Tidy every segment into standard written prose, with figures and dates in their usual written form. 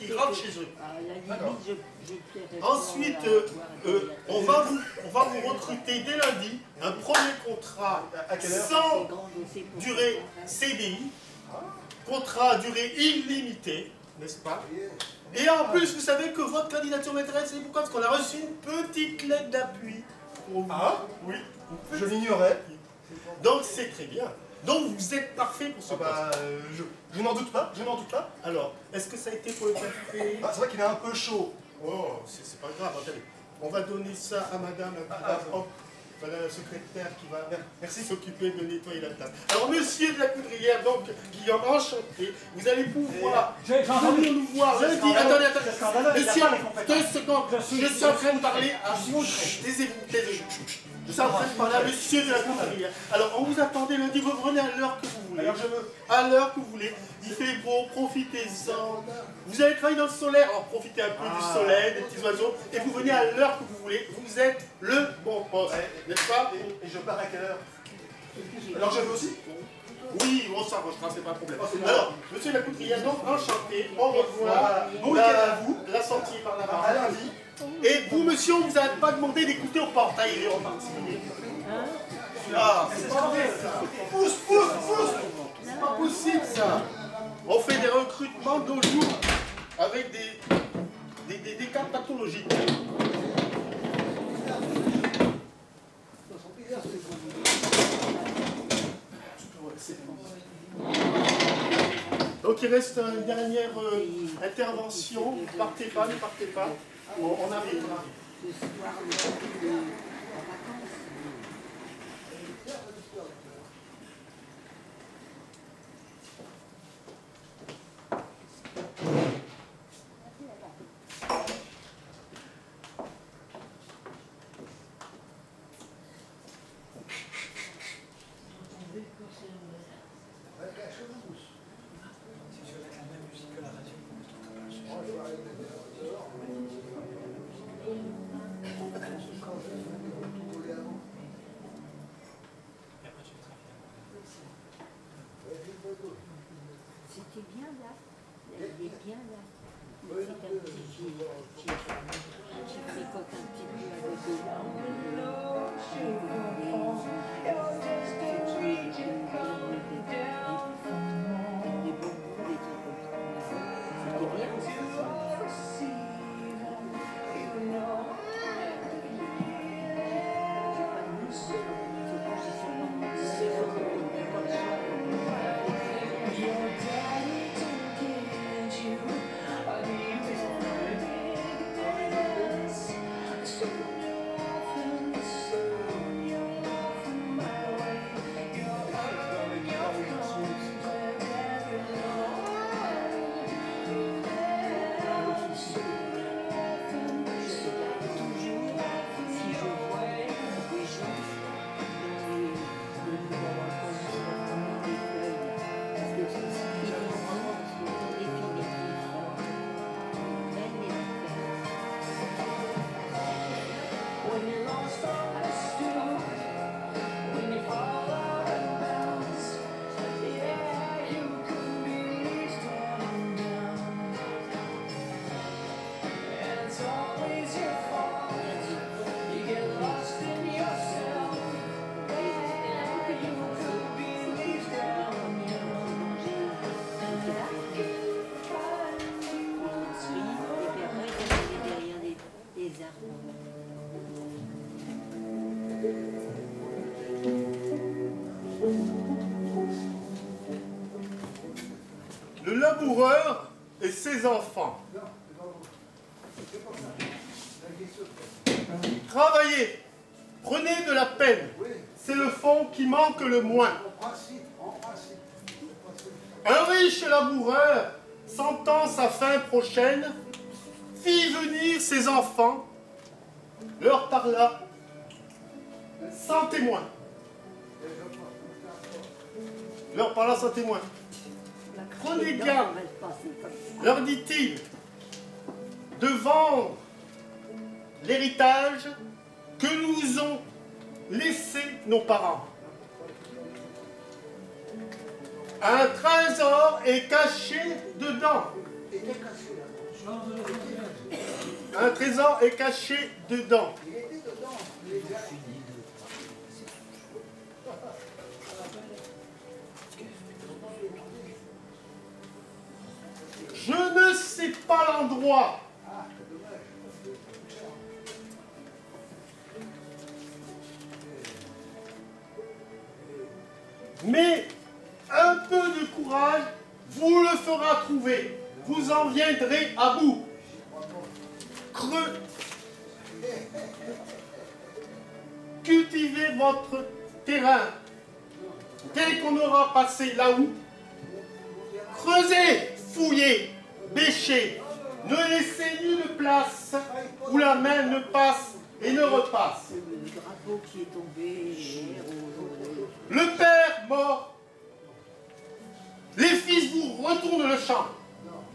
qui rentrent chez eux. Ensuite, on va vous recruter dès lundi un premier contrat sans durée CDI, contrat à durée illimitée, n'est-ce pas? Et en plus, vous savez que votre candidature m'intéresse, c'est pourquoi? Parce qu'on a reçu une petite lettre d'appui. Ah oui. Je l'ignorais. Donc c'est très bien. Donc vous êtes parfait pour ce poste. Je n'en doute pas, je n'en doute pas. Alors, est-ce que ça a été pour le café? C'est vrai qu'il est un peu chaud. Oh, c'est pas grave, attendez. On va donner ça à madame, voilà la secrétaire qui va s'occuper de nettoyer la table. Alors, monsieur de la Coudrière, donc, Guillaume, enchanté, vous allez pouvoir venir nous voir lundi. Attendez, monsieur, 2 secondes, je suis en train de parler à... Taisez-vous. Je suis en train de parler à monsieur de la Coudrière. Alors, on vous attendait lundi, vous venez à l'heure que vous voulez. Alors, je veux. À l'heure que vous voulez. Il fait beau, profitez-en. Vous allez travailler dans le solaire, alors profitez un peu du soleil, des petits oiseaux, et vous venez à l'heure que vous voulez. Vous êtes le bon poste, n'est-ce pas? Et je pars à quelle heure? Alors, je veux aussi? Oui, on s'arrangera, c'est pas un problème. Alors, monsieur de la Coudrière, donc, enchanté, au revoir. Bon week-end à vous. La sortie par là-bas. À lundi. Et vous, monsieur, on vous a pas demandé d'écouter au portail, il est reparti. Ah, c'est pas vrai ça. Pousse. C'est pas possible ça. On fait des recrutements de jour avec des cas pathologiques. Donc il reste une dernière intervention. Ne partez pas. On arrive. C'était bien là. Elle est bien là. C'est un petit qui fréquente un petit peu avec Le laboureur et ses enfants. Travaillez, prenez de la peine. C'est le fond qui manque le moins. Un riche laboureur, sentant sa fin prochaine, fit venir ses enfants, leur parla sans témoin. Leur parla sans témoin. Prenez garde, leur dit-il, de vendre l'héritage que nous ont laissé nos parents. Un trésor est caché dedans. Un trésor est caché dedans. Je ne sais pas l'endroit. Mais un peu de courage vous le fera trouver. Vous en viendrez à bout. Cultivez votre terrain. Dès qu'on aura passé là-haut, creusez, fouillez, bêchez. Ne laissez nulle place où la main ne passe et ne repasse. Le drapeau qui est tombé. Le père mort. Les fils vous retournent le champ.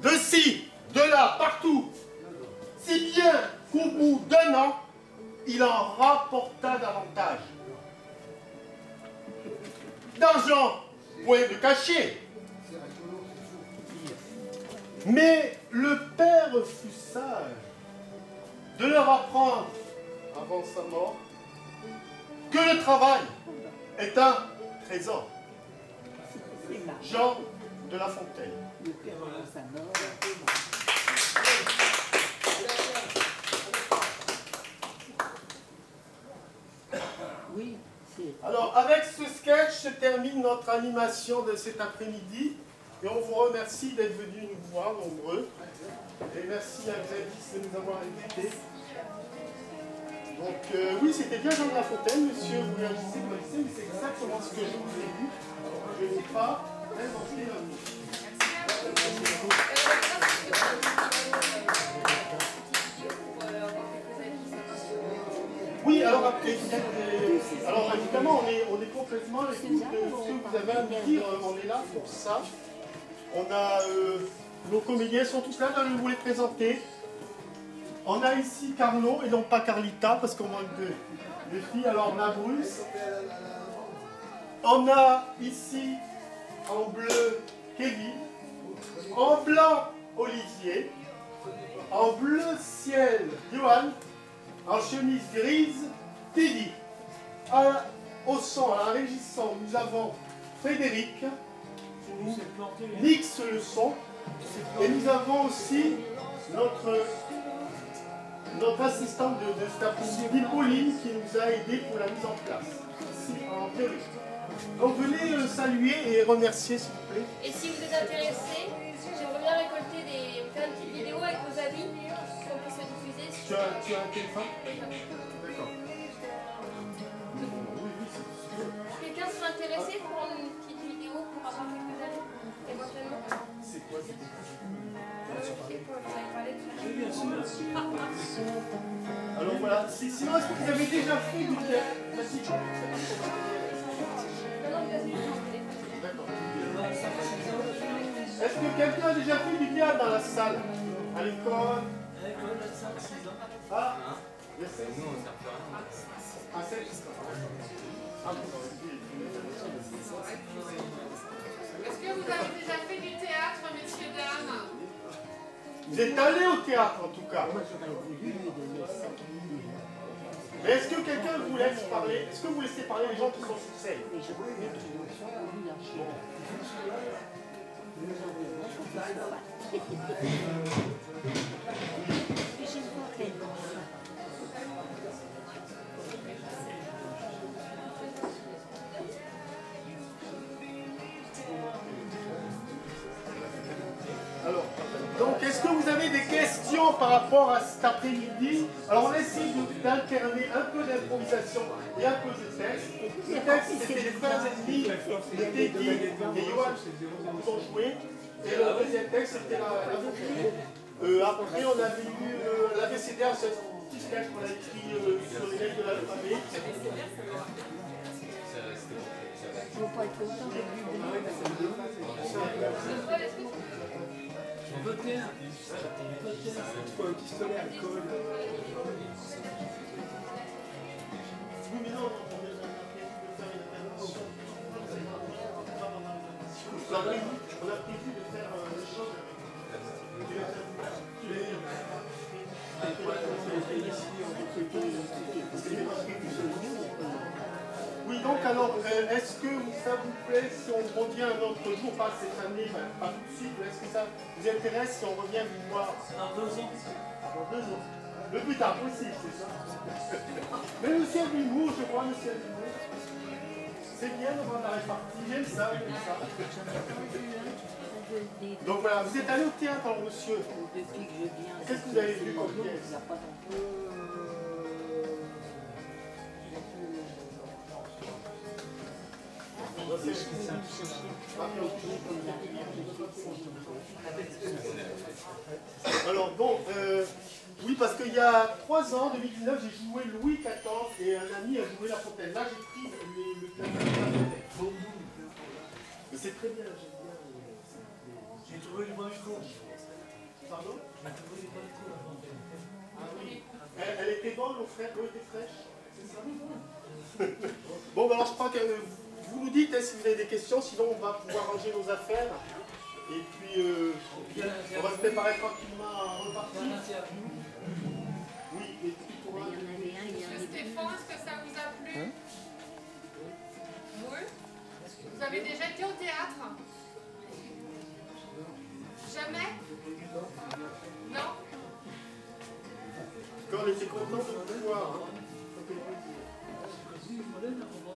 De ci, de là, partout. Si bien qu'au bout d'un an, il en rapporta davantage. D'argent, point de cacher. Mais le père fut sage de leur apprendre, avant sa mort, que le travail est un trésor. Jean de La Fontaine. Le père avant sa mort. Oui, c'est... Alors, avec ce sketch se termine notre animation de cet après-midi. Et on vous remercie d'être venus nous voir nombreux. Et merci à Gladys de nous avoir invités. Donc, oui, c'était bien Jean de La Fontaine, monsieur. Vous réagissez, mais c'est exactement ce que je vous ai dit. Je n'ai pas inventé un mot. Oui, alors évidemment, on est complètement à l'écoute de ce que vous avez à nous dire. On est là pour ça. On a nos comédiens sont tous là, je vais vous les présenter. On a ici Carlo et non pas Carlita parce qu'on manque de filles. Alors on a Bruce. On a ici en bleu Kevin. En blanc Olivier. En bleu ciel Johan. En chemise grise Teddy. Au son, à la régisson, nous avons Frédéric. Nix le son. Et nous avons aussi notre assistante de cet après-midi, Pauline, qui nous a aidés pour la mise en place, ici en théorie. Donc venez saluer et remercier s'il vous plaît. Et si vous êtes intéressé, j'aimerais bien récolter faire une petite vidéo avec vos avis qu'on puisse diffuser. Tu as un téléphone? D'accord. Quelqu'un serait intéressé pour prendre une petite vidéo pour avoir quelques avis éventuellement? C'est quoi cette Alors voilà, sinon est-ce que vous avez déjà fait du théâtre? D'accord. Est-ce que quelqu'un a déjà fait du théâtre dans la salle? À l'école? À l'école, à 5-6 ans. Ah, il y a 16 ans. Nous, on ne sert plus rien. À 7 ans. Est-ce que vous avez déjà fait du théâtre, messieurs, dames? Vous êtes allés au théâtre en tout cas. Moi j'aurais voulu lui donner 5 minutes. Mais est-ce que quelqu'un vous laisse parler? Est-ce que vous laissez parler les gens qui sont sur scène? Mais je voulais qu'ils nous soient voulu lâcher. Nous avons la chance de se battre. Et j'ai pas tellement ça. Alors, donc est-ce que vous avez des questions par rapport à cet après-midi? Alors on essaie d'alterner un peu d'improvisation et un peu de texte. Le texte c'était les frères ennemis de Teddy et Johan qui ont joué. Et le deuxième texte c'était la Fontaine. Après on avait eu l'ABCDR, c'est un petit sketch qu'on a écrit sur les lettres de l'alphabet. Ils vont pas être contents de lui donner. Peut-être. Il faut un pistolet à alcool. Oui, mais non, on a prévu de faire une intervention. On a prévu de faire des choses avec les est-ce que ça vous plaît si on revient un autre jour, pas cette année, pas tout de suite, mais est-ce que ça vous intéresse si on revient vous voir Dans 2 ans. dans 2 ans? Le plus tard possible, c'est ça. Mais le ciel d'humour, je crois, le ciel d'humour. C'est bien de voir la répartie, j'aime ça, j'aime ça. Donc voilà, vous êtes allé au théâtre, alors, monsieur. Depuis que je viens. Qu'est-ce que vous avez vu comme pièce? Il n'y a pas d'emploi. Alors bon, oui, parce qu'il y a 3 ans, 2019, j'ai joué Louis XIV et un ami a joué La Fontaine. Là, j'ai pris le clavier. Mais c'est très bien, j'aime bien. J'ai trouvé le bon micro. Pardon? J'ai trouvé le bon micro, la fontaine. Ah oui. Elle était bonne, l'eau était fraîche. C'est ça? Bon, ben alors je crois que vous nous dites si vous avez des questions, sinon on va pouvoir ranger nos affaires. Et puis, on va se préparer tranquillement à repartir. Oui, et puis pour Il y en avait un, il y en Monsieur avait Stéphane, est-ce que ça vous a plu? Oui. Vous avez déjà été au théâtre? Jamais? Non? quand on était content de vous voir.